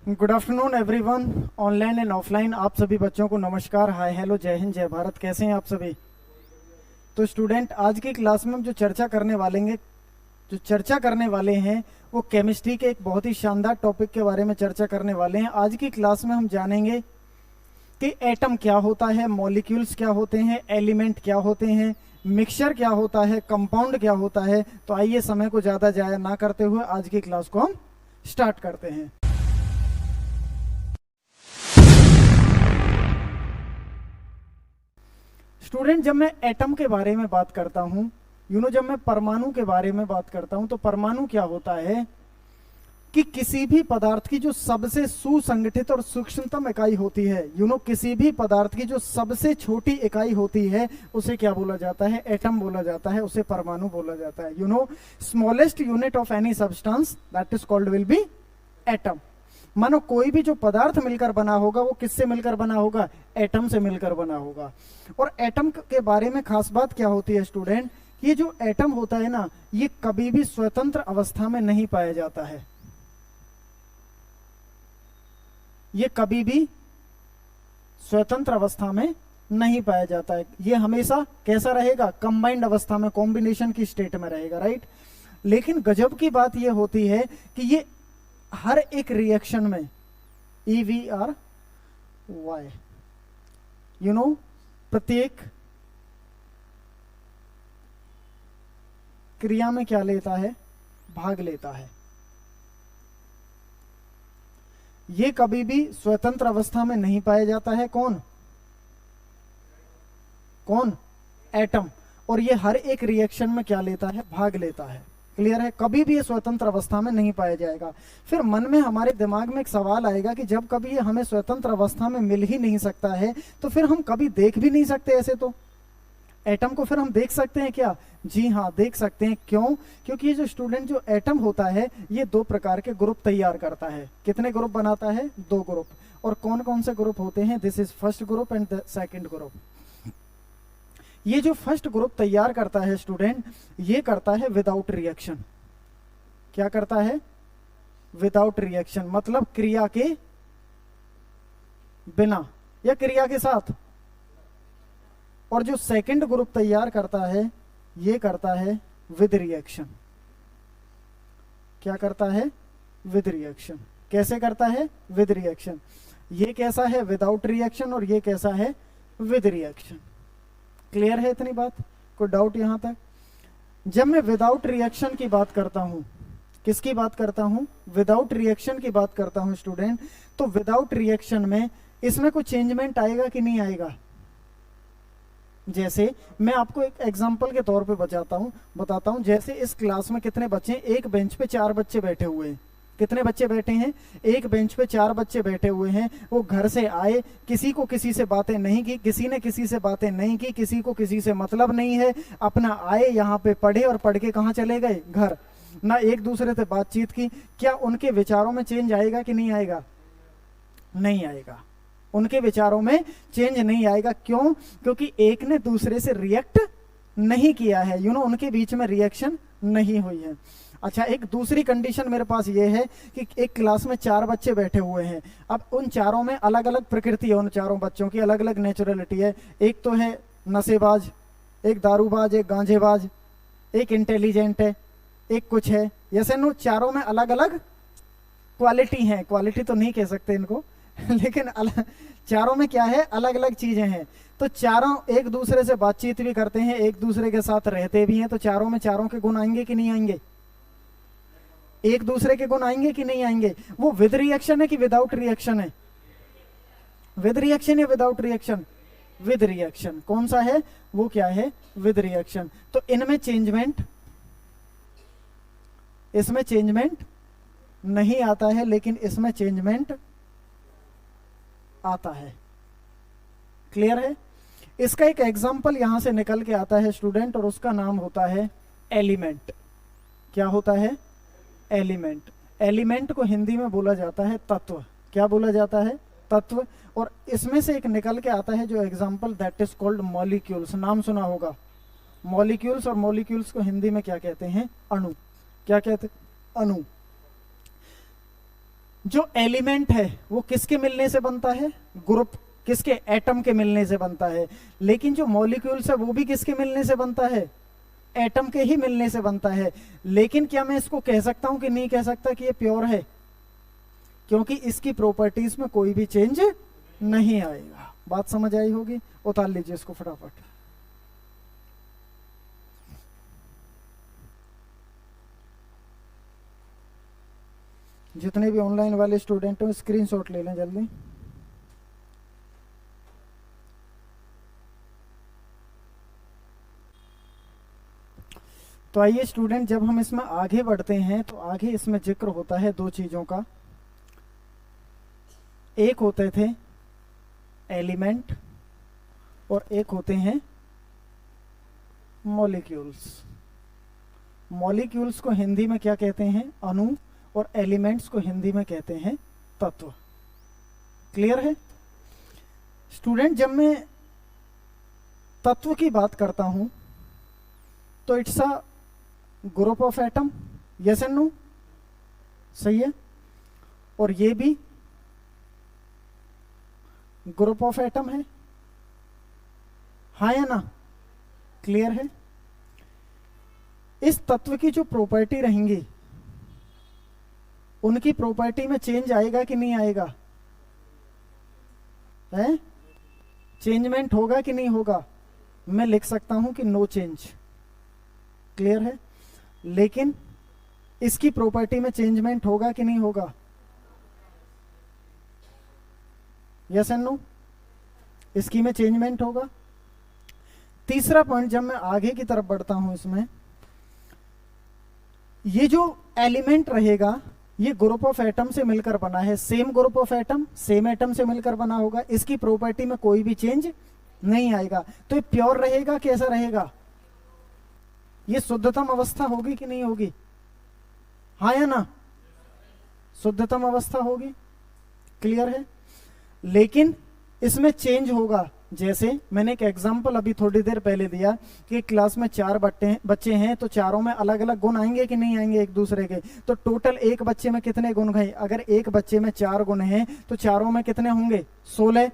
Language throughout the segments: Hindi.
Good afternoon everyone, online and offline आप सभी बच्चों को नमस्कार, हाय हेलो, जय हिंद, जय भारत। कैसे हैं आप सभी? तो स्टूडेंट, आज की क्लास में हम जो चर्चा करने वाले हैं वो केमिस्ट्री के एक बहुत ही शानदार टॉपिक के बारे में चर्चा करने वाले हैं। आज की क्लास में हम जानेंगे कि एटम क्या होता है, मॉलिक्यूल्स क्या होते हैं, एलिमेंट क्या होते हैं, मिक्सचर क्या होता है, कंपाउंड क्या होता है। तो आइए समय को ज़्यादा जाया ना करते हुए आज की क्लास को हम स्टार्ट करते हैं। स्टूडेंट, जब मैं एटम के बारे में बात करता हूं, जब मैं परमाणु के बारे में बात करता हूं, तो परमाणु क्या होता है कि किसी भी पदार्थ की जो सबसे सुसंगठित और सूक्ष्मतम इकाई होती है, किसी भी पदार्थ की जो सबसे छोटी इकाई होती है, उसे क्या बोला जाता है? एटम बोला जाता है, उसे परमाणु बोला जाता है। Smallest unit of any substance that is called will be atom. मानो कोई भी जो पदार्थ मिलकर बना होगा वो किससे मिलकर बना होगा? एटम से मिलकर बना होगा। और एटम के बारे में खास बात क्या होती है स्टूडेंट, ये जो एटम होता है ना, ये कभी भी स्वतंत्र अवस्था में नहीं पाया जाता है। ये कभी भी स्वतंत्र अवस्था में नहीं पाया जाता है। ये हमेशा कैसा रहेगा? कंबाइंड अवस्था में, कॉम्बिनेशन की स्टेट में रहेगा, राइट। लेकिन गजब की बात ये होती है कि ये हर एक रिएक्शन में EVRY, प्रत्येक क्रिया में क्या लेता है? भाग लेता है। ये कभी भी स्वतंत्र अवस्था में नहीं पाया जाता है। कौन? एटम। और ये हर एक रिएक्शन में क्या लेता है? भाग लेता है। क्लियर है? कभी भी ये स्वतंत्र अवस्था में नहीं पाया जाएगा। फिर मन में हमारे दिमाग में एक सवाल आएगा कि जब कभी ये हमें स्वतंत्र अवस्था में मिल ही नहीं सकता है, तो फिर हम कभी देख भी नहीं सकते ऐसे तो एटम को फिर हम देख सकते हैं क्या? जी हाँ, देख सकते हैं। क्यों? क्योंकि ये जो स्टूडेंट जो एटम होता है ये दो प्रकार के ग्रुप तैयार करता है। कितने ग्रुप बनाता है? 2 ग्रुप। और कौन कौन से ग्रुप होते हैं? This is first group and the second group. ये जो फर्स्ट ग्रुप तैयार करता है स्टूडेंट, ये करता है विदाउट रिएक्शन। क्या करता है? विदाउट रिएक्शन, मतलब क्रिया के बिना या क्रिया के साथ। और जो सेकंड ग्रुप तैयार करता है ये करता है विद रिएक्शन। क्या करता है? With reaction. कैसे करता है? With reaction. ये कैसा है? Without reaction. और ये कैसा है? With reaction. क्लियर है इतनी बात? कोई डाउट यहां तक? जब मैं विदाउट रिएक्शन की बात करता हूं, किसकी बात करता हूं? विदाउट रिएक्शन की बात करता हूं स्टूडेंट। तो विदाउट रिएक्शन में इसमें कोई चेंजमेंट आएगा कि नहीं आएगा? जैसे मैं आपको एक एग्जांपल के तौर पे बताता हूं। जैसे इस क्लास में कितने बच्चे? एक बेंच पे 4 बच्चे बैठे हुए हैं। कितने बच्चे बैठे हैं? एक बेंच पे 4 बच्चे बैठे हुए हैं। वो घर से आए, किसी को किसी से बातें नहीं की, किसी ने किसी से बातें नहीं की, किसी को किसी से मतलब नहीं है। अपना आए, यहाँ पे पढ़े और पढ़ के कहाँ चले गए? घर। ना एक दूसरे से बातचीत की। क्या उनके विचारों में चेंज आएगा कि नहीं आएगा? नहीं आएगा। उनके विचारों में चेंज नहीं आएगा। क्यों? क्योंकि एक ने दूसरे से रिएक्ट नहीं किया है। उनके बीच में रिएक्शन नहीं हुई है। अच्छा, एक दूसरी कंडीशन मेरे पास ये है कि एक क्लास में 4 बच्चे बैठे हुए हैं। अब उन चारों में अलग अलग प्रकृति है, उन चारों बच्चों की अलग अलग नेचुरलिटी है। एक तो है नशेबाज, एक दारूबाज, एक गांजेबाज, एक इंटेलिजेंट है, एक कुछ है। जैसे नो चारों में अलग अलग क्वालिटी है। क्वालिटी तो नहीं कह सकते इनको लेकिन चारों में क्या है? अलग अलग चीजें हैं। तो चारों एक दूसरे से बातचीत भी करते हैं, एक दूसरे के साथ रहते भी हैं। तो चारों में चारों के गुण आएंगे कि नहीं आएंगे? एक दूसरे के गुण आएंगे कि नहीं आएंगे? वो विद रिएक्शन है कि विदाउट रिएक्शन है? विद रिएक्शन या विदाउट रिएक्शन? With reaction. कौन सा है? वो क्या है? With reaction. तो इनमें इसमें चेंजमेंट नहीं आता है, लेकिन इसमें चेंजमेंट आता है। क्लियर है? इसका एक एग्जांपल यहां से निकल के आता है स्टूडेंट, और उसका नाम होता है एलिमेंट। क्या होता है? एलिमेंट। एलिमेंट को हिंदी में बोला जाता है तत्व। क्या बोला जाता है? तत्व। और इसमें से एक निकल के आता है जो example, that is called molecules. नाम सुना होगा मॉलिक्यूल्स। और मॉलिक्यूल्स को हिंदी में क्या कहते हैं? अणु। क्या कहते? अणु। जो एलिमेंट है वो किसके मिलने से बनता है? ग्रुप किसके? एटम के मिलने से बनता है। लेकिन जो मॉलिक्यूल्स है वो भी किसके मिलने से बनता है? एटम के ही मिलने से बनता है। लेकिन क्या मैं इसको कह सकता हूं कि नहीं कह सकता कि ये प्योर है? क्योंकि इसकी प्रॉपर्टीज में कोई भी चेंज नहीं आएगा। बात समझ आई होगी? उतार लीजिए इसको फटाफट। जितने भी ऑनलाइन वाले स्टूडेंट हो स्क्रीनशॉट ले लें जल्दी। तो आइए स्टूडेंट, जब हम इसमें आगे बढ़ते हैं तो आगे इसमें जिक्र होता है दो चीजों का। एक होते थे एलिमेंट और एक होते हैं मॉलिक्यूल्स। मॉलिक्यूल्स को हिंदी में क्या कहते हैं? अणु। और एलिमेंट्स को हिंदी में कहते हैं तत्व। क्लियर है स्टूडेंट? जब मैं तत्व की बात करता हूं तो it's a group of atom. Yes and no? सही है। और ये भी ग्रुप ऑफ एटम है, हाँ या ना? क्लियर है? इस तत्व की जो प्रॉपर्टी रहेंगी उनकी प्रॉपर्टी में चेंज आएगा कि नहीं आएगा? है? चेंजमेंट होगा कि नहीं होगा? मैं लिख सकता हूं कि नो चेंज। क्लियर है? लेकिन इसकी प्रॉपर्टी में चेंजमेंट होगा कि नहीं होगा? Yes and no? इसकी में चेंजमेंट होगा। तीसरा पॉइंट, जब मैं आगे की तरफ बढ़ता हूं इसमें, ये जो एलिमेंट रहेगा ये ग्रुप ऑफ एटम से मिलकर बना है। Same group of atom, same atom से मिलकर बना होगा। इसकी प्रॉपर्टी में कोई भी चेंज नहीं आएगा। तो ये प्योर रहेगा, कैसा रहेगा? ये शुद्धतम अवस्था होगी कि नहीं होगी? हाँ या ना? शुद्धतम अवस्था होगी। क्लियर है? लेकिन इसमें चेंज होगा। जैसे मैंने एक एग्जांपल अभी थोड़ी देर पहले दिया कि क्लास में 4 बच्चे हैं तो चारों में अलग अलग गुण आएंगे कि नहीं आएंगे एक दूसरे के? तो टोटल एक बच्चे में कितने गुण गए? अगर एक बच्चे में 4 गुण हैं तो चारों में कितने होंगे? 16।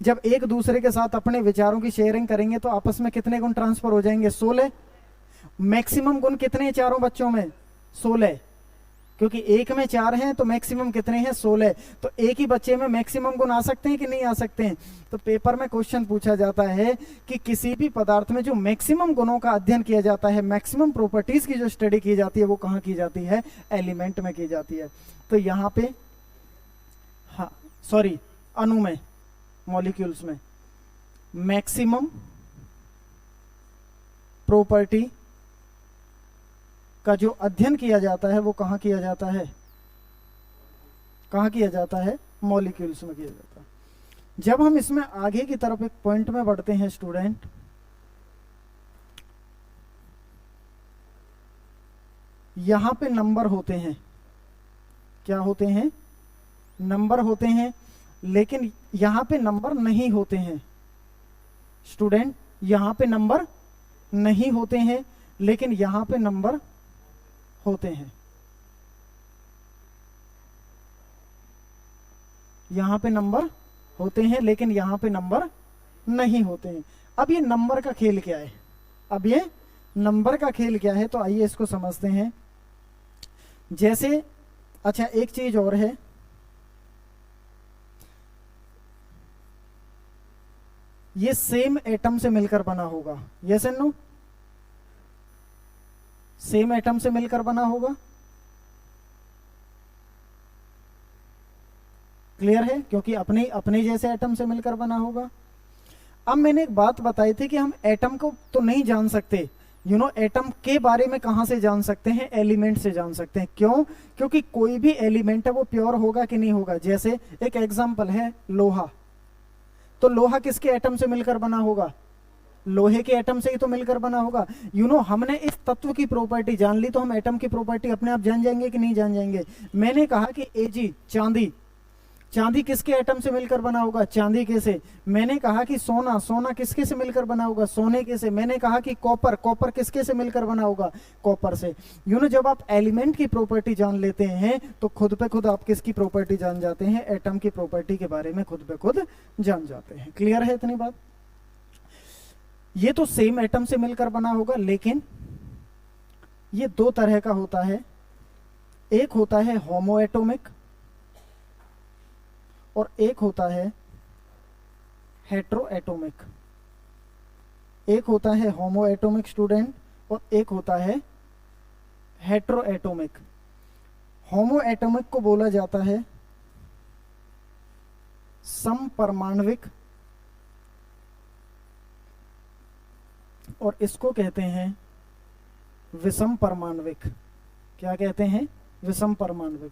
जब एक दूसरे के साथ अपने विचारों की शेयरिंग करेंगे तो आपस में कितने गुण ट्रांसफर हो जाएंगे? 16। मैक्सिमम गुण कितने हैं चारों बच्चों में? 16। क्योंकि एक में 4 हैं तो मैक्सिमम कितने हैं? 16। तो एक ही बच्चे में मैक्सिमम गुण आ सकते हैं कि नहीं आ सकते हैं? तो पेपर में क्वेश्चन पूछा जाता है कि किसी भी पदार्थ में जो मैक्सिमम गुणों का अध्ययन किया जाता है, मैक्सिमम प्रॉपर्टीज की जो स्टडी की जाती है, वो कहाँ की जाती है? एलिमेंट में की जाती है। तो यहाँ पे हाँ सॉरी अणु में, मॉलिक्यूल्स में मैक्सिमम प्रॉपर्टी का जो अध्ययन किया जाता है वो कहाँ किया जाता है? कहाँ किया जाता है? मॉलिक्यूल्स में किया जाता है। जब हम इसमें आगे की तरफ एक पॉइंट में बढ़ते हैं स्टूडेंट, यहां पे नंबर होते हैं। क्या होते हैं? नंबर होते हैं। लेकिन यहां पे नंबर नहीं होते हैं स्टूडेंट। यहां पे नंबर नहीं होते हैं लेकिन यहां पे नंबर होते हैं। यहां पे नंबर होते हैं लेकिन यहां पे नंबर नहीं होते हैं। अब ये नंबर का खेल क्या है? अब ये नंबर का खेल क्या है? तो आइए इसको समझते हैं। जैसे अच्छा एक चीज और है, ये सेम एटम से मिलकर बना होगा। Yes and no? Same atom से मिलकर बना होगा। क्लियर है? क्योंकि अपने अपने जैसे एटम से मिलकर बना होगा। अब मैंने एक बात बताई थी कि हम एटम को तो नहीं जान सकते, एटम के बारे में कहां से जान सकते हैं? एलिमेंट से जान सकते हैं। क्यों? क्योंकि कोई भी एलिमेंट है वो प्योर होगा कि नहीं होगा। जैसे एक एग्जांपल है लोहा। तो लोहा किसके एटम से मिलकर बना होगा? लोहे के एटम से ही तो मिलकर बना होगा। हमने इस तत्व की प्रॉपर्टी जान ली तो हम एटम की प्रॉपर्टी अपने आप जान जाएंगे कि नहीं जान जाएंगे? मैंने कहा कि Ag चांदी चांदी किसके एटम से मिलकर बना होगा? चांदी के से। मैंने कहा कि सोना, सोना किसके से मिलकर बना होगा? सोने के से। मैंने कहा कि कॉपर, कॉपर किसके से मिलकर बना होगा? कॉपर से। जब आप एलिमेंट की प्रॉपर्टी जान लेते हैं तो खुद पे खुद आप किसकी प्रॉपर्टी जान जाते हैं? एटम की प्रॉपर्टी के बारे में खुद पे खुद जान जाते हैं। क्लियर है इतनी बात? ये तो सेम एटम से मिलकर बना होगा, लेकिन ये दो तरह का होता है। एक होता है होमो एटॉमिक और एक होता है हेट्रो एटॉमिक। एक होता है होमो एटॉमिक स्टूडेंट और एक होता है हेट्रो एटॉमिक। होमो एटॉमिक को बोला जाता है समपरमाणविक और इसको कहते हैं विषम परमाणविक। क्या कहते हैं? विषम परमाणविक।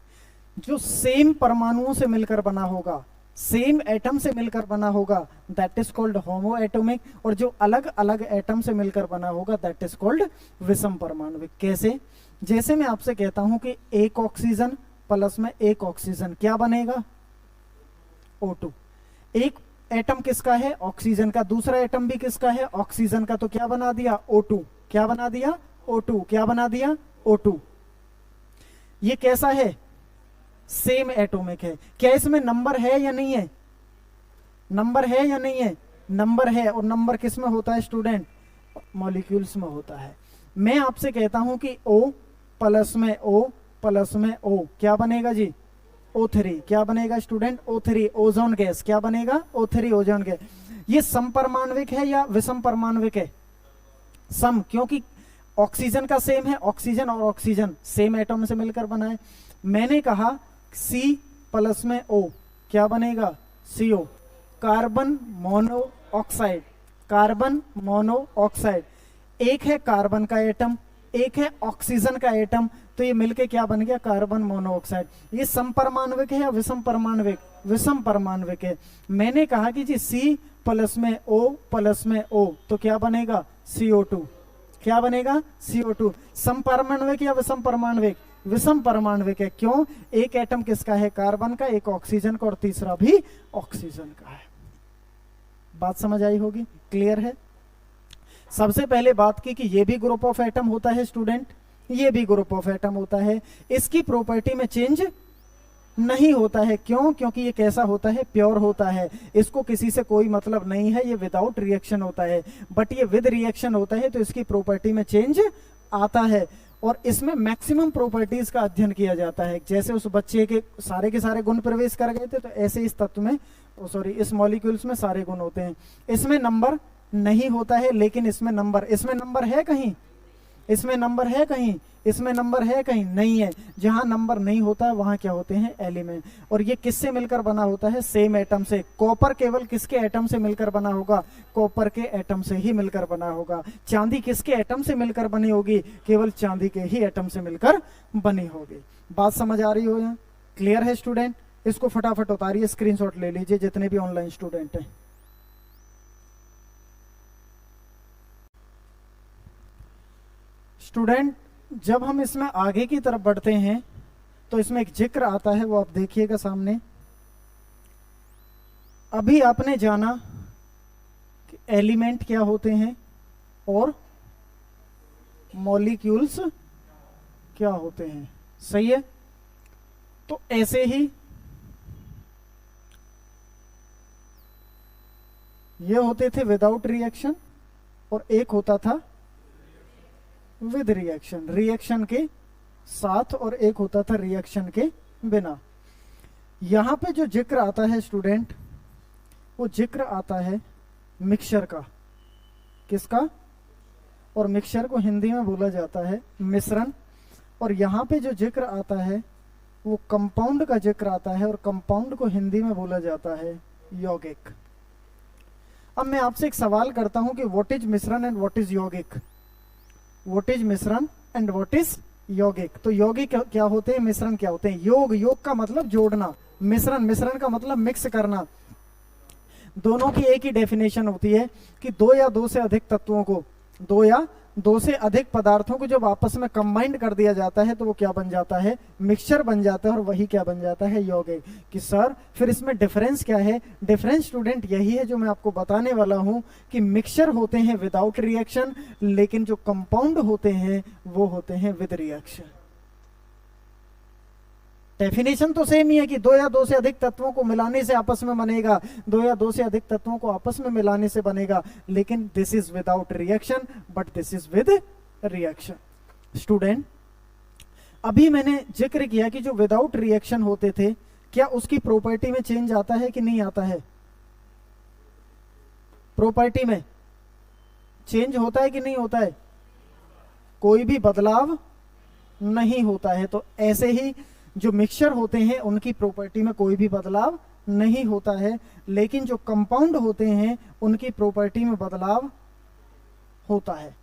जो सेम परमाणुओं से मिलकर बना होगा, सेम एटम से मिलकर बना होगा, that is called homo atomic. और जो अलग अलग एटम से मिलकर बना होगा, दैट इज कॉल्ड विषम परमाणविक। कैसे? जैसे मैं आपसे कहता हूं कि एक ऑक्सीजन प्लस में एक ऑक्सीजन क्या बनेगा? O2। एक एटम किसका है? ऑक्सीजन का। दूसरा एटम भी किसका है? ऑक्सीजन का। तो क्या बना दिया? O2। क्या बना दिया? O2। क्या बना दिया? O2। ये कैसा है? सेम एटॉमिक है। क्या इसमें नंबर है या नहीं है? नंबर है या नहीं है? नंबर है। और नंबर किस में होता है स्टूडेंट? मॉलिक्यूल्स में होता है। मैं आपसे कहता हूं कि O प्लस में O प्लस में O क्या बनेगा जी? O3। क्या बनेगा स्टूडेंट? O3। Ozone gas. क्या बनेगा? O3 ozone gas. ये समपरमाणविक है या विषम परमाणविक है? सम, क्योंकि ऑक्सीजन का सेम है। ऑक्सीजन और ऑक्सीजन सेम एटम से मिलकर बना है। मैंने कहा C प्लस में O क्या बनेगा? CO। Carbon mono oxide. Carbon mono oxide. एक है कार्बन का एटम, एक है ऑक्सीजन का एटम, तो ये मिलके क्या बन गया? Carbon monoxide. ये समपरमाणविक है या विषम परमाणविक? विषम परमाणविक है। मैंने कहा कि जी C प्लस में O प्लस में O तो क्या बनेगा? CO2। क्या बनेगा? CO2। समपरमाणविक या विषम परमाणविक? विषम परमाणविक है। क्यों? एक एटम किसका है? कार्बन का, एक ऑक्सीजन का और तीसरा भी ऑक्सीजन का है। बात समझ आई होगी? क्लियर है? सबसे पहले बात की कि ये भी ग्रुप ऑफ एटम होता है स्टूडेंट, ये भी ग्रुप ऑफ एटम होता है। इसकी प्रॉपर्टी में चेंज नहीं होता है। क्यों? क्योंकि ये कैसा होता है? प्योर होता है। इसको किसी से कोई मतलब नहीं है, ये विदाउट रिएक्शन होता है। बट ये विद रिएक्शन होता है तो इसकी प्रॉपर्टी में चेंज आता है। और इसमें मैक्सिमम प्रॉपर्टीज का अध्ययन किया जाता है। जैसे उस बच्चे के सारे गुण प्रवेश कर गए थे, तो ऐसे इस तत्व में इस मॉलिक्यूल्स में सारे गुण होते हैं। इसमें नंबर नहीं होता है, लेकिन इसमें नंबर है कहीं? इसमें नंबर है कहीं? इसमें नंबर है कहीं? नहीं है। जहां नंबर नहीं होता है वहां क्या होते हैं? एलिमेंट। और ये किससे मिलकर बना होता है? सेम एटम से। कॉपर केवल किसके एटम से मिलकर बना होगा? कॉपर के एटम से ही मिलकर बना होगा। चांदी किसके एटम से मिलकर बनी होगी? केवल चांदी के ही एटम से मिलकर बनी होगी। बात समझ आ रही हो? यहाँ क्लियर है स्टूडेंट? इसको फटाफट उतारिए, स्क्रीनशॉट ले लीजिए जितने भी ऑनलाइन स्टूडेंट हैं। स्टूडेंट, जब हम इसमें आगे की तरफ बढ़ते हैं तो इसमें एक जिक्र आता है, वो आप देखिएगा सामने। अभी आपने जाना कि एलिमेंट क्या होते हैं और मॉलिक्यूल्स क्या होते हैं, सही है? तो ऐसे ही ये होते थे विदाउट रिएक्शन और एक होता था विद रिएक्शन, रिएक्शन के साथ, और एक होता था रिएक्शन के बिना। यहां पे जो जिक्र आता है स्टूडेंट, वो जिक्र आता है मिक्सचर का। किसका? और मिक्सचर को हिंदी में बोला जाता है मिश्रण। और यहां पे जो जिक्र आता है वो कंपाउंड का जिक्र आता है, और कंपाउंड को हिंदी में बोला जाता है यौगिक। अब मैं आपसे एक सवाल करता हूं कि व्हाट इज मिश्रण एंड व्हाट इज यौगिक? व्हाट इज मिश्रण एंड व्हाट इज यौगिक? तो यौगिक क्या होते हैं, मिश्रण क्या होते हैं? योग का मतलब जोड़ना, मिश्रण का मतलब मिक्स करना। दोनों की एक ही डेफिनेशन होती है कि दो या दो से अधिक तत्वों को, दो या दो से अधिक पदार्थों को जब आपस में कंबाइंड कर दिया जाता है तो वो क्या बन जाता है, मिक्सचर बन जाता है, और वही क्या बन जाता है, यौगिक। कि सर फिर इसमें डिफरेंस क्या है? डिफरेंस स्टूडेंट यही है जो मैं आपको बताने वाला हूं कि मिक्सचर होते हैं विदाउट रिएक्शन, लेकिन जो कंपाउंड होते हैं वो होते हैं विद रिएक्शन। डेफिनेशन तो सेम ही है कि दो या दो से अधिक तत्वों को मिलाने से आपस में बनेगा, दो या दो से अधिक तत्वों को आपस में मिलाने से बनेगा, लेकिन this is without reaction but this is with reaction. Student अभी मैंने जिक्र किया कि जो विदाउट रिएक्शन होते थे, क्या उसकी प्रॉपर्टी में चेंज आता है कि नहीं आता है? प्रॉपर्टी में चेंज होता है कि नहीं होता है? कोई भी बदलाव नहीं होता है। तो ऐसे ही जो मिक्सचर होते हैं उनकी प्रॉपर्टी में कोई भी बदलाव नहीं होता है, लेकिन जो कंपाउंड होते हैं उनकी प्रॉपर्टी में बदलाव होता है।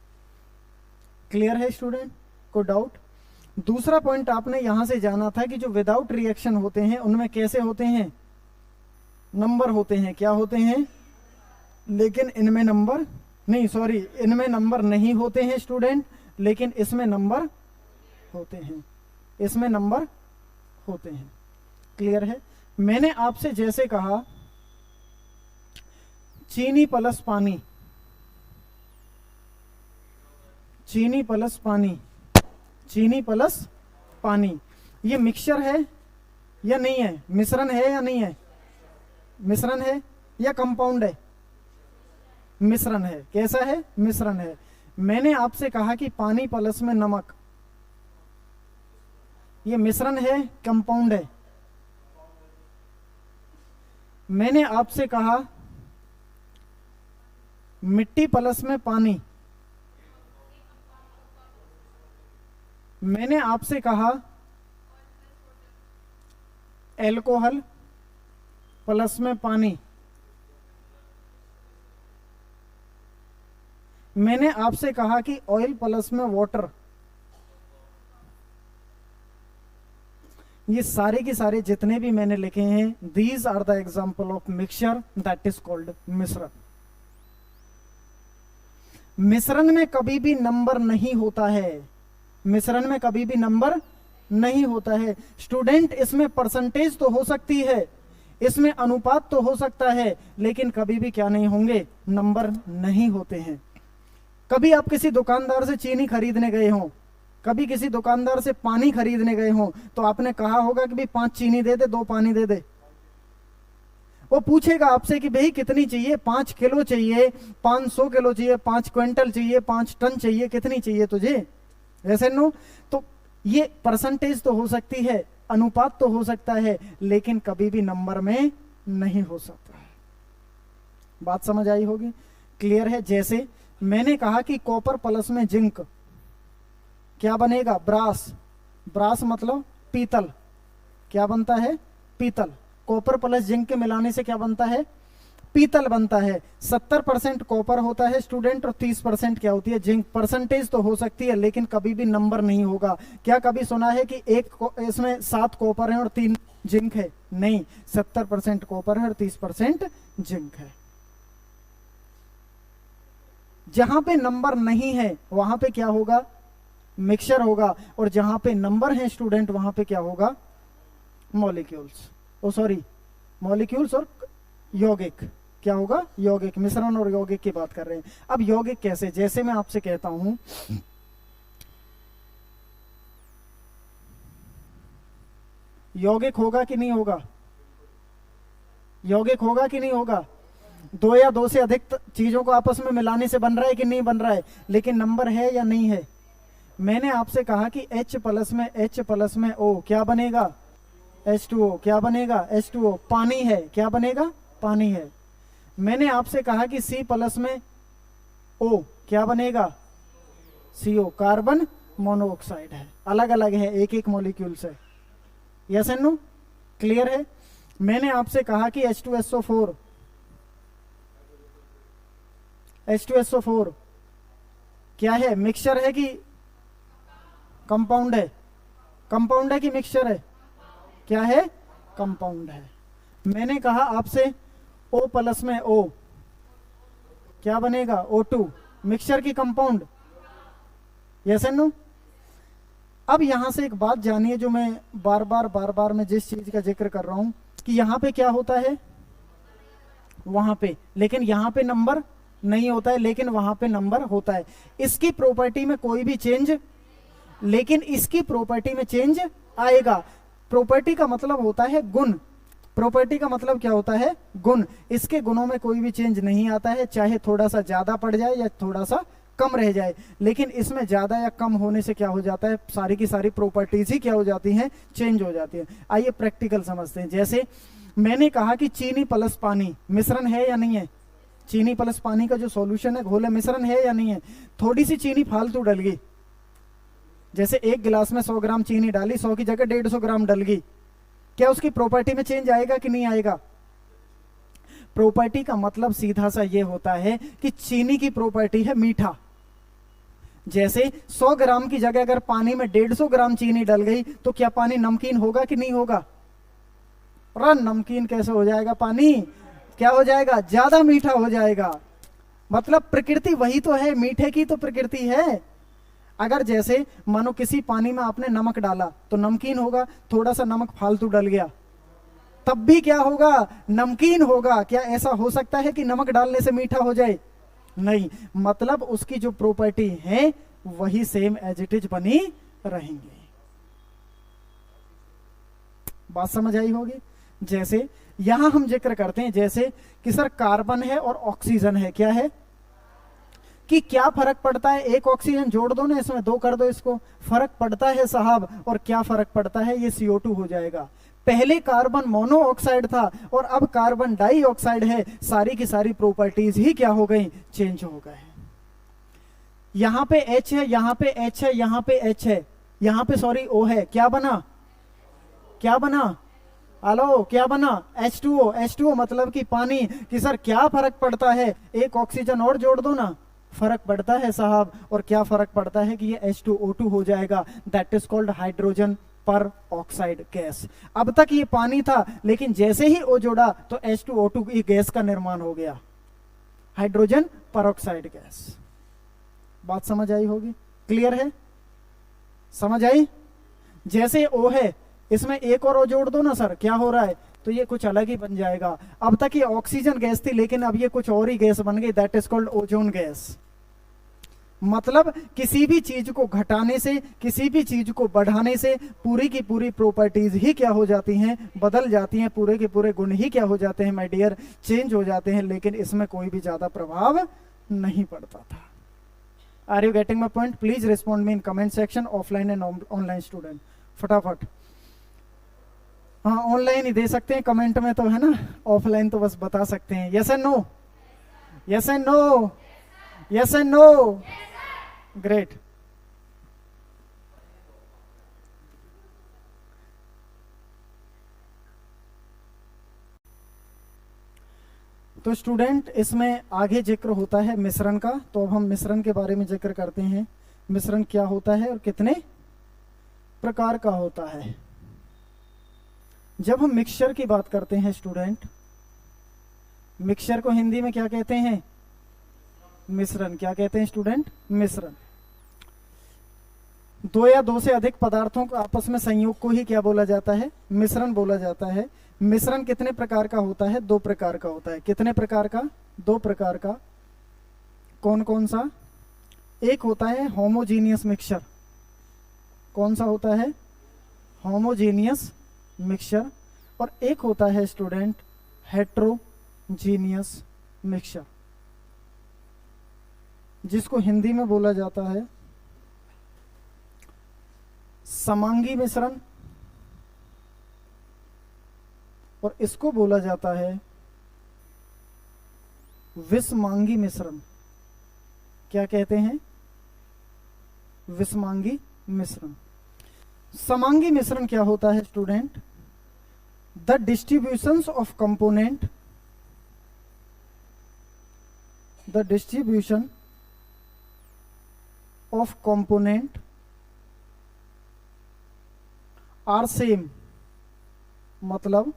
क्लियर है स्टूडेंट? कोई डाउट? दूसरा पॉइंट आपने यहां से जाना था कि जो विदाउट रिएक्शन होते हैं उनमें कैसे होते हैं, नंबर होते हैं। क्या होते हैं? लेकिन इनमें नंबर नहीं, सॉरी, इनमें नंबर नहीं होते हैं स्टूडेंट, लेकिन इसमें नंबर होते हैं, इसमें नंबर होते हैं। क्लियर है? मैंने आपसे जैसे कहा चीनी प्लस पानी, चीनी प्लस पानी, चीनी प्लस पानी, ये मिक्सचर है या नहीं है? मिश्रण है या नहीं है? मिश्रण है या कंपाउंड है? मिश्रण है। कैसा है? मिश्रण है। मैंने आपसे कहा कि पानी प्लस में नमक, ये मिश्रण है, कंपाउंड है? मैंने आपसे कहा मिट्टी प्लस में पानी, मैंने आपसे कहा एल्कोहल प्लस में पानी, मैंने आपसे कहा कि ऑयल प्लस में वाटर। ये सारे के सारे जितने भी मैंने लिखे हैं, these are the example of mixture that is called मिश्रण। मिश्रण में कभी भी नंबर नहीं होता है, मिश्रण में कभी भी नंबर नहीं होता है स्टूडेंट। इसमें परसेंटेज तो हो सकती है, इसमें अनुपात तो हो सकता है, लेकिन कभी भी क्या नहीं होंगे, नंबर नहीं होते हैं। कभी आप किसी दुकानदार से चीनी खरीदने गए हो, कभी किसी दुकानदार से पानी खरीदने गए हो, तो आपने कहा होगा कि भाई 5 चीनी दे दे, 2 पानी दे दे। वो पूछेगा आपसे कि भाई कितनी चाहिए, 5 किलो चाहिए, 500 किलो चाहिए, 5 क्विंटल चाहिए, 5 टन चाहिए, कितनी चाहिए तुझे? वैसे नो? तो ये परसेंटेज तो हो सकती है, अनुपात तो हो सकता है, लेकिन कभी भी नंबर में नहीं हो सकता। बात समझ आई होगी? क्लियर है? जैसे मैंने कहा कि कॉपर प्लस में जिंक क्या बनेगा, ब्रास। ब्रास मतलब पीतल, क्या बनता है, पीतल। कॉपर प्लस जिंक के मिलाने से क्या बनता है, पीतल बनता है। 70% कॉपर होता है स्टूडेंट और 30% क्या होती है, जिंक। परसेंटेज तो हो सकती है, लेकिन कभी भी नंबर नहीं होगा। क्या कभी सुना है कि इसमें 7 कॉपर है और 3 जिंक है? नहीं, 70% कॉपर है और 30% जिंक है। जहां पे नंबर नहीं है वहां पे क्या होगा, मिक्सचर होगा, और जहां पे नंबर है स्टूडेंट वहां पे क्या होगा, मॉलिक्यूल्स। ओ सॉरी, मॉलिक्यूल्स और यौगिक। क्या होगा, यौगिक। मिश्रण और यौगिक की बात कर रहे हैं। अब यौगिक कैसे? जैसे मैं आपसे कहता हूं यौगिक होगा कि नहीं होगा, यौगिक होगा कि नहीं होगा? 2 या 2 से अधिक चीजों को आपस में मिलाने से बन रहा है कि नहीं बन रहा है, लेकिन नंबर है या नहीं है? मैंने आपसे कहा कि H प्लस में O क्या बनेगा, H2O। क्या बनेगा, H2O। पानी है, क्या बनेगा, पानी है। मैंने आपसे कहा कि C प्लस में O क्या बनेगा, CO। कार्बन मोनोऑक्साइड है, अलग अलग है, एक एक मॉलिक्यूल से। Yes and no? क्लियर है? मैंने आपसे कहा कि H2SO4 क्या है, मिक्सचर है कि कंपाउंड है? कंपाउंड है कि मिक्सचर है? क्या है, कंपाउंड है। मैंने कहा आपसे O प्लस में O क्या बनेगा, O2। मिक्सचर की कंपाउंड, यस एंड नो। अब यहां से एक बात जानिए जो मैं बार बार मैं जिस चीज का जिक्र कर रहा हूं कि यहां पे क्या होता है, वहां पे, लेकिन यहां पे नंबर नहीं होता है, लेकिन वहां पे नंबर होता है। इसकी प्रॉपर्टी में कोई भी चेंज, लेकिन इसकी प्रॉपर्टी में चेंज आएगा। प्रॉपर्टी का मतलब होता है गुण, प्रॉपर्टी का मतलब क्या होता है, गुण। इसके गुणों में कोई भी चेंज नहीं आता है, चाहे थोड़ा सा ज्यादा पड़ जाए या थोड़ा सा कम रह जाए, लेकिन इसमें ज्यादा या कम होने से क्या हो जाता है, सारी की सारी प्रॉपर्टीज ही क्या हो जाती हैं, चेंज हो जाती है। आइए प्रैक्टिकल समझते हैं। जैसे मैंने कहा कि चीनी प्लस पानी मिश्रण है या नहीं है, चीनी प्लस पानी का जो सॉल्यूशन है, घोल है, मिश्रण है या नहीं है। थोड़ी सी चीनी फालतू डल गई, जैसे एक गिलास में 100 ग्राम चीनी डाली, 100 की जगह 150 ग्राम डल गई, क्या उसकी प्रॉपर्टी में चेंज आएगा कि नहीं आएगा। प्रॉपर्टी का मतलब सीधा सा ये होता है कि चीनी की प्रॉपर्टी है मीठा। जैसे 100 ग्राम की जगह अगर पानी में 150 ग्राम चीनी डल गई तो क्या पानी नमकीन होगा कि नहीं होगा। और नमकीन कैसे हो जाएगा, पानी क्या हो जाएगा, ज्यादा मीठा हो जाएगा। मतलब प्रकृति वही तो है, मीठे की तो प्रकृति है। अगर जैसे मानो किसी पानी में आपने नमक डाला तो नमकीन होगा, थोड़ा सा नमक फालतू डल गया तब भी क्या होगा, नमकीन होगा। क्या ऐसा हो सकता है कि नमक डालने से मीठा हो जाए, नहीं। मतलब उसकी जो प्रॉपर्टी है वही सेम एज इट इज बनी रहेंगे। बात समझ आई होगी। जैसे यहां हम जिक्र करते हैं जैसे कि सर कार्बन है और ऑक्सीजन है, क्या है कि क्या फर्क पड़ता है, एक ऑक्सीजन जोड़ दो ना इसमें, 2 कर दो इसको, फर्क पड़ता है साहब। और क्या फर्क पड़ता है, ये CO2 हो जाएगा। पहले कार्बन मोनोऑक्साइड था और अब कार्बन डाइऑक्साइड है, सारी की सारी प्रॉपर्टीज ही क्या हो गई, चेंज हो गए। यहां पे H है, यहां पे H है, यहां पे H है, यहां पे सॉरी O है, क्या बना, क्या बना, हेलो क्या बना, H2O। H2O मतलब कि पानी। कि सर क्या फर्क पड़ता है, एक ऑक्सीजन और जोड़ दो ना, फर्क पड़ता है साहब। और क्या फर्क पड़ता है कि ये H2O2 हो जाएगा, दैट इज कॉल्ड हाइड्रोजन पर ऑक्साइड गैस। अब तक ये पानी था, लेकिन जैसे ही O जोड़ा तो H2O2 की गैस का निर्माण हो गया, हाइड्रोजन पर ऑक्साइड गैस। बात समझ आई होगी, क्लियर है, समझ आई। जैसे O है, इसमें एक और O जोड़ दो ना सर, क्या हो रहा है, तो ये कुछ अलग ही बन जाएगा। अब तक ये ऑक्सीजन गैस थी, लेकिन अब ये कुछ और ही गैस बन गई, that is called ozone gas. मतलब किसी भी चीज को घटाने से, किसी भी चीज को बढ़ाने से पूरी की पूरी प्रॉपर्टीज ही क्या हो जाती हैं, बदल जाती हैं, पूरे के पूरे गुण ही क्या हो जाते हैं माय डियर, चेंज हो जाते हैं। लेकिन इसमें कोई भी ज्यादा प्रभाव नहीं पड़ता था। Are you getting my point, please respond me in comment section, offline and online student, फटाफट। हाँ ऑनलाइन ही दे सकते हैं, कमेंट में तो है ना, ऑफलाइन तो बस बता सकते हैं। Yes and no, yes and no, yes and no, great. तो स्टूडेंट इसमें आगे जिक्र होता है मिश्रण का, तो अब हम मिश्रण के बारे में जिक्र करते हैं। मिश्रण क्या होता है और कितने प्रकार का होता है। जब हम मिक्सचर की बात करते हैं स्टूडेंट, मिक्सचर को हिंदी में क्या कहते हैं, मिश्रण। क्या कहते हैं स्टूडेंट, मिश्रण। 2 या 2 से अधिक पदार्थों को आपस में संयोग को ही क्या बोला जाता है, मिश्रण बोला जाता है। मिश्रण कितने प्रकार का होता है, 2 प्रकार का होता है। कितने प्रकार का, 2 प्रकार का। कौन कौन सा, एक होता है होमोजीनियस मिक्सचर। कौन सा होता है, होमोजीनियस मिक्सचर। और एक होता है स्टूडेंट हेट्रोजीनियस मिक्सचर, जिसको हिंदी में बोला जाता है समांगी मिश्रण, और इसको बोला जाता है विषमांगी मिश्रण। क्या कहते हैं, विषमांगी मिश्रण। समांगी मिश्रण क्या होता है student, the distributions of component, the distribution of component are same. मतलब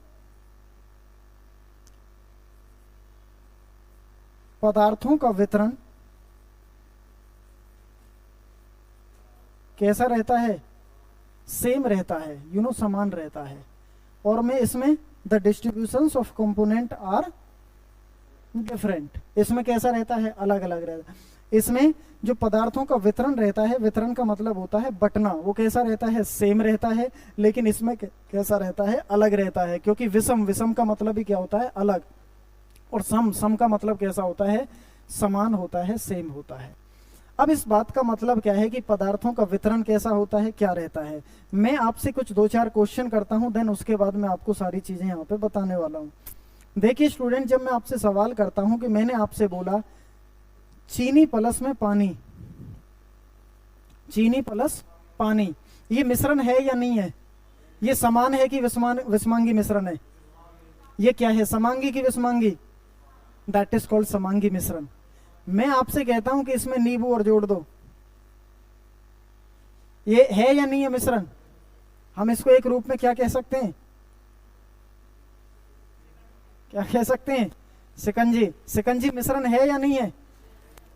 पदार्थों का वितरण कैसा रहता है, सेम रहता है, समान रहता है। और में इसमें the distributions of component are different, इसमें कैसा रहता है, अलग अलग रहता है। इसमें जो पदार्थों का वितरण रहता है, वितरण का मतलब होता है बटना, वो कैसा रहता है, सेम रहता है। लेकिन इसमें कैसा रहता है, अलग रहता है, क्योंकि विषम, विषम का मतलब ही क्या होता है, अलग। और सम, सम का मतलब कैसा होता है, समान होता है, सेम होता है। अब इस बात का मतलब क्या है कि पदार्थों का वितरण कैसा होता है, क्या रहता है। मैं आपसे कुछ 2-4 क्वेश्चन करता हूं, देन उसके बाद मैं आपको सारी चीजें यहाँ पे बताने वाला हूँ। देखिए स्टूडेंट, जब मैं आपसे सवाल करता हूं कि मैंने आपसे बोला चीनी प्लस में पानी, चीनी प्लस पानी, ये मिश्रण है या नहीं है, ये समान है कि विषमांगी मिश्रण है, ये क्या है, समांगी की विषमांगी, दैट इज कॉल्ड समांगी मिश्रण। मैं आपसे कहता हूं कि इसमें नींबू और जोड़ दो, ये है या नहीं है मिश्रण, हम इसको एक रूप में क्या कह सकते हैं, क्या कह सकते हैं, शिकंजी। शिकंजी मिश्रण है या नहीं है,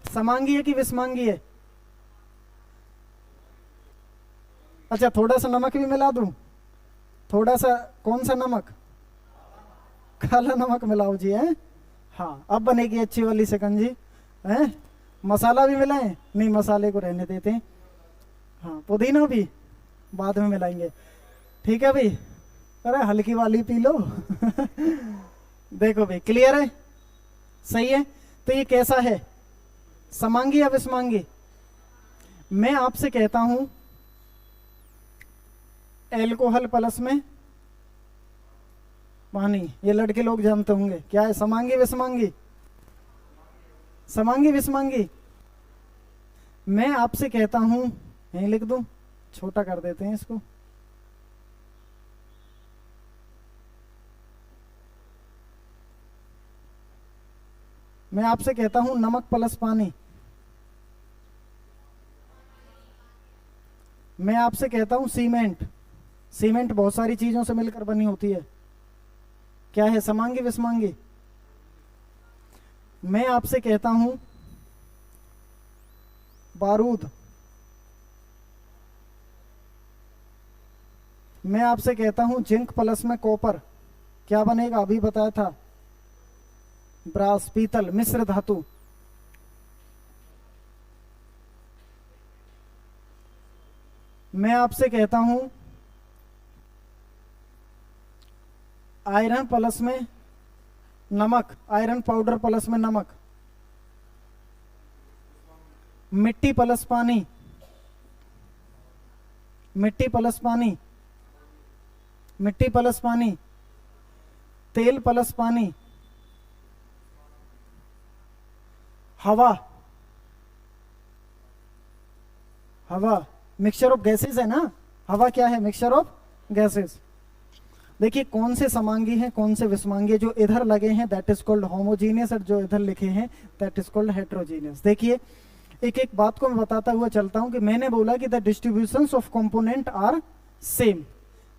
समांगी है कि विषमांगी है। अच्छा, थोड़ा सा नमक भी मिला दूं, थोड़ा सा, कौन सा नमक, काला नमक मिलाओ जी, है हाँ, अब बनेगी अच्छी वाली शिकंजी है। मसाला भी मिलाएं, नहीं मसाले को रहने देते हैं, हाँ पुदीना भी बाद में मिलाएंगे, ठीक है भाई। अरे हल्की वाली पी लो देखो भाई, क्लियर है, सही है। तो ये कैसा है, समांगी या विषमांगी। मैं आपसे कहता हूं एल्कोहल प्लस में पानी, ये लड़के लोग जानते होंगे, क्या है, समांगी विषमांगी, समांगी विषमांगी। मैं आपसे कहता हूं, यहीं लिख दूं, छोटा कर देते हैं इसको, मैं आपसे कहता हूं नमक प्लस पानी, मैं आपसे कहता हूं सीमेंट, सीमेंट बहुत सारी चीजों से मिलकर बनी होती है, क्या है, समांगी विषमांगी। मैं आपसे कहता हूं बारूद, मैं आपसे कहता हूं जिंक प्लस में कॉपर, क्या बनेगा, अभी बताया था, ब्रास, पीतल, मिश्र धातु। मैं आपसे कहता हूं आयरन प्लस में नमक, आयरन पाउडर प्लस में नमक, मिट्टी प्लस पानी, मिट्टी प्लस पानी, मिट्टी प्लस पानी, तेल प्लस पानी, हवा, हवा मिक्सचर ऑफ गैसेस है ना, हवा क्या है, मिक्सचर ऑफ गैसेस। देखिए कौन से समांगी हैं, कौन से विषमांगी, जो इधर लगे हैं दैट इज कॉल्ड होमोजीनियस, और जो इधर लिखे हैं दैट इज कॉल्ड हेट्रोजीनियस। देखिए एक एक बात को मैं बताता हुआ चलता हूं कि मैंने बोला कि the distributions of component are same,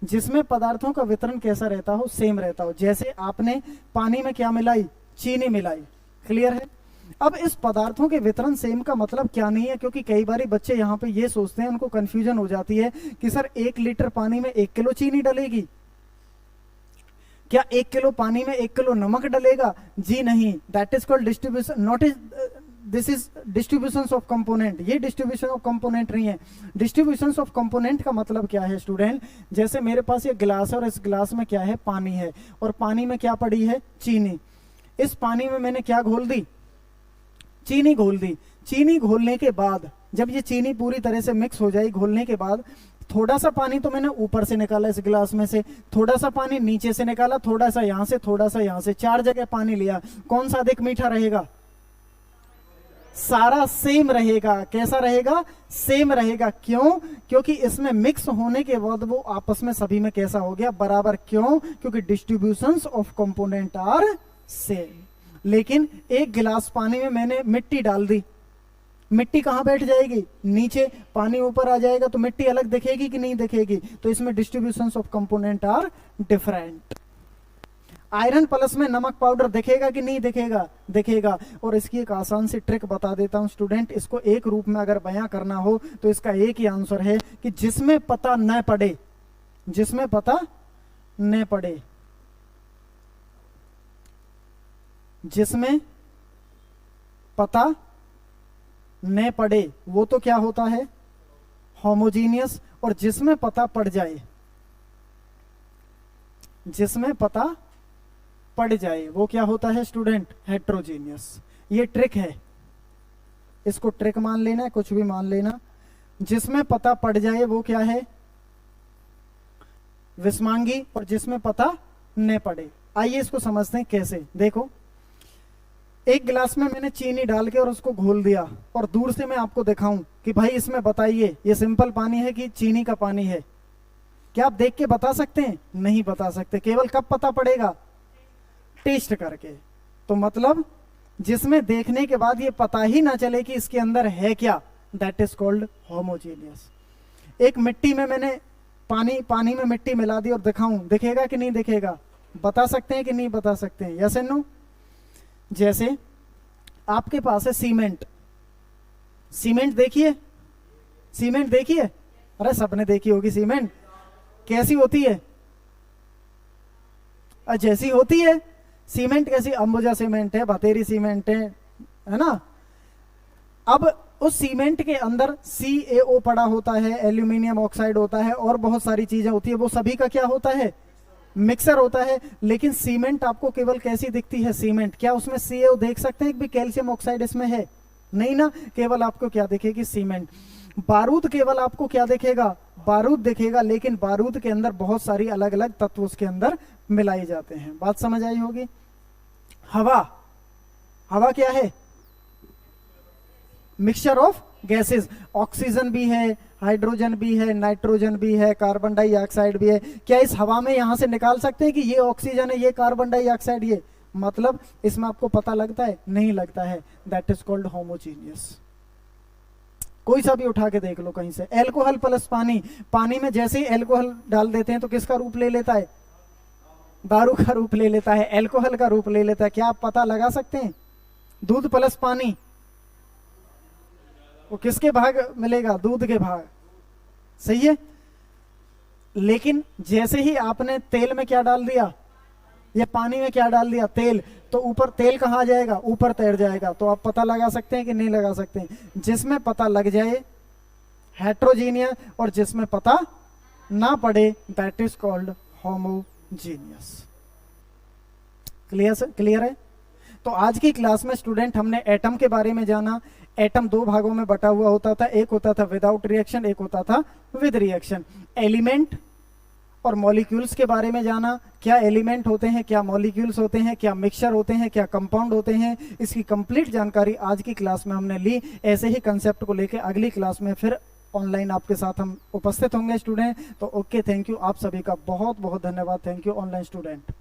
जिसमें पदार्थों का वितरण कैसा रहता हो, सेम रहता हो। जैसे आपने पानी में क्या मिलाई, चीनी मिलाई, क्लियर है। अब इस पदार्थों के वितरण सेम का मतलब क्या नहीं है, क्योंकि कई बार बच्चे यहाँ पे ये सोचते हैं, उनको कंफ्यूजन हो जाती है कि सर 1 लीटर पानी में 1 किलो चीनी डलेगी, क्या 1 किलो पानी में 1 किलो नमक डलेगा, जी नहीं, that is called distribution, not is, this is distribution of component, ये डिस्ट्रीब्यूशन ऑफ कंपोनेंट नहीं है। डिस्ट्रीब्यूशन ऑफ कंपोनेंट का मतलब क्या है स्टूडेंट, जैसे मेरे पास ये गिलास है और इस गिलास में क्या है, पानी है, और पानी में क्या पड़ी है, चीनी। इस पानी में मैंने क्या घोल दी, चीनी घोल दी। चीनी घोलने के बाद जब ये चीनी पूरी तरह से मिक्स हो जाए, घोलने के बाद थोड़ा सा पानी तो मैंने ऊपर से निकाला इस गिलास में से, थोड़ा सा पानी नीचे से निकाला, थोड़ा सा यहां से, थोड़ा सा यहां से, 4 जगह पानी लिया। कौन सा अधिक मीठा रहेगा, सारा सेम रहेगा। कैसा रहेगा, सेम रहेगा। क्यों, क्योंकि इसमें मिक्स होने के बाद वो आपस में सभी में कैसा हो गया, बराबर। क्यों, क्योंकि distributions of component are same. लेकिन एक गिलास पानी में मैंने मिट्टी डाल दी, मिट्टी कहां बैठ जाएगी, नीचे, पानी ऊपर आ जाएगा तो मिट्टी अलग दिखेगी कि नहीं दिखेगी, तो इसमें distributions of component are different. Iron plus में नमक पाउडर दिखेगा कि नहीं दिखेगा? दिखेगा। और इसकी एक आसान सी ट्रिक बता देता हूं स्टूडेंट, इसको एक रूप में अगर बयां करना हो तो इसका एक ही आंसर है कि जिसमें पता न पड़े, जिसमें पता न पड़े, जिसमें पता न पड़े वो तो क्या होता है? होमोजीनियस। और जिसमें पता पड़ जाए, जिसमें पता पड़ जाए वो क्या होता है स्टूडेंट? हेट्रोजीनियस। ये ट्रिक है, इसको ट्रिक मान लेना है, कुछ भी मान लेना। जिसमें पता पड़ जाए वो क्या है? विषमांगी। और जिसमें पता न पड़े, आइए इसको समझते हैं कैसे। देखो, एक गिलास में मैंने चीनी डाल के और उसको घोल दिया, और दूर से मैं आपको दिखाऊं कि भाई इसमें बताइए ये सिंपल पानी है कि चीनी का पानी है, क्या आप देख के बता सकते हैं? नहीं बता सकते। केवल कब पता पड़ेगा? टेस्ट करके। तो मतलब जिसमें देखने के बाद ये पता ही ना चले कि इसके अंदर है क्या, दैट इज कॉल्ड होमोजीनियस। एक मिट्टी में मैंने पानी में मिट्टी मिला दी और दिखाऊं, दिखेगा कि नहीं दिखेगा? बता सकते हैं कि नहीं बता सकते हैं? Yes and no. जैसे आपके पास है सीमेंट, सीमेंट देखिए, सीमेंट देखिए, अरे सबने देखी होगी सीमेंट। कैसी होती है? जैसी होती है सीमेंट। कैसी? अंबुजा सीमेंट है, बतेरी सीमेंट है ना। अब उस सीमेंट के अंदर CaO पड़ा होता है, एल्यूमिनियम ऑक्साइड होता है और बहुत सारी चीजें होती है, वो सभी का क्या होता है? मिक्सर होता है। लेकिन सीमेंट आपको केवल कैसी दिखती है? सीमेंट। क्या उसमें CaO देख सकते हैं कि कैल्शियम ऑक्साइड इसमें है? नहीं ना, केवल आपको क्या दिखेगी? सीमेंट। बारूद केवल आपको क्या दिखेगा? बारूद दिखेगा, लेकिन बारूद के अंदर बहुत सारी अलग अलग तत्व उसके अंदर मिलाए जाते हैं। बात समझ आई होगी। हवा, हवा क्या है? Mixture of gases. ऑक्सीजन भी है, हाइड्रोजन भी है, नाइट्रोजन भी है, कार्बन डाइऑक्साइड भी है। क्या इस हवा में यहां से निकाल सकते हैं कि ये ऑक्सीजन है, ये कार्बन डाइऑक्साइड, ये? मतलब इसमें आपको पता लगता है? नहीं लगता है। That is called homogeneous. कोई सा भी उठा के देख लो कहीं से। एल्कोहल प्लस पानी, पानी में जैसे ही एल्कोहल डाल देते हैं तो किसका रूप ले लेता है? दारू का रूप ले लेता है, एल्कोहल का रूप ले लेता है। क्या आप पता लगा सकते हैं? दूध प्लस पानी, वो किसके भाग मिलेगा? दूध के भाग। सही है। लेकिन जैसे ही आपने तेल में क्या डाल दिया या पानी में क्या डाल दिया? तेल, तो ऊपर तेल कहाँ आ जाएगा? ऊपर तैर जाएगा। तो आप पता लगा सकते हैं कि नहीं लगा सकते हैं? जिसमें पता लग जाए हेट्रोजीनियस, और जिसमें पता ना पड़े that is called homogeneous. Clear है? तो आज की क्लास में स्टूडेंट हमने एटम के बारे में जाना। एटम दो भागों में बटा हुआ होता था, एक होता था विदाउट रिएक्शन, एक होता था विद रिएक्शन। एलिमेंट और मॉलिक्यूल्स के बारे में जाना, क्या एलिमेंट होते हैं, क्या मॉलिक्यूल्स होते हैं, क्या मिक्सचर होते हैं, क्या कंपाउंड होते हैं। इसकी कंप्लीट जानकारी आज की क्लास में हमने ली। ऐसे ही कंसेप्ट को लेकर अगली क्लास में फिर ऑनलाइन आपके साथ हम उपस्थित होंगे स्टूडेंट। तो ओके, थैंक यू। आप सभी का बहुत बहुत धन्यवाद। Thank you online student.